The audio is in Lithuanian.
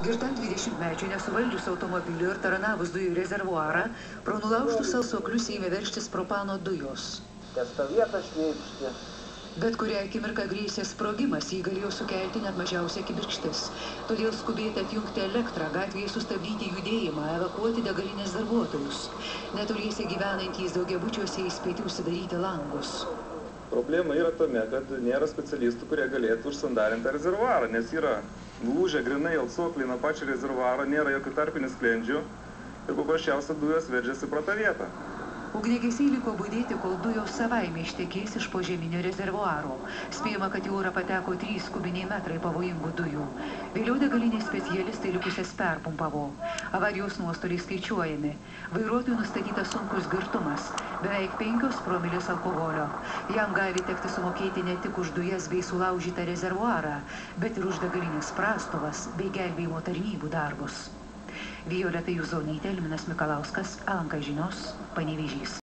Girtam 20-mečiui nesuvaldžius automobilių ir taranavus dujų rezervuarą, pro nulaužtus alsuoklius ėmė veržtis propano dujos. Bet kurią akimirką grėsė sprogimas, jį galėjo sukelti net mažiausia kibirkštis. Todėl skubėti atjungti elektrą, gatvėje sustabdyti judėjimą, evakuoti degalinės darbuotojus. Netoliese gyvenantys daugiabučiuose įspėti užsidaryti langus. Problema yra tame, kad nėra specialistų, kurie galėtų užsandarinti rezervuarą, nes yra lūžę grinai alsuokliai nuo pačio rezervuaro, nėra jokių tarpinių sklendžių ir paprasčiausia dujos veržiasi pro tą vietą. Ugniagesiai liko budėti, kol dujos savaime ištekės iš požeminio rezervuaro. Spėjama, kad į orą pateko 3 kubiniai metrai pavojingų dujų. Vėliau degaliniai specialistai likusias perpumpavo. Avarijos nuostoliai skaičiuojami. Vairuotojų nustatytas sunkus girtumas, beveik 5 promilės alkoholio. Jam gali tekti sumokėti ne tik už dujas bei sulaužytą rezervuarą, bet ir už degalinės prastovas bei gelbėjimo tarnybų darbus. Violeta Juzonytė, Elminas Mikalauskas, LNK žinios, Panevėžys.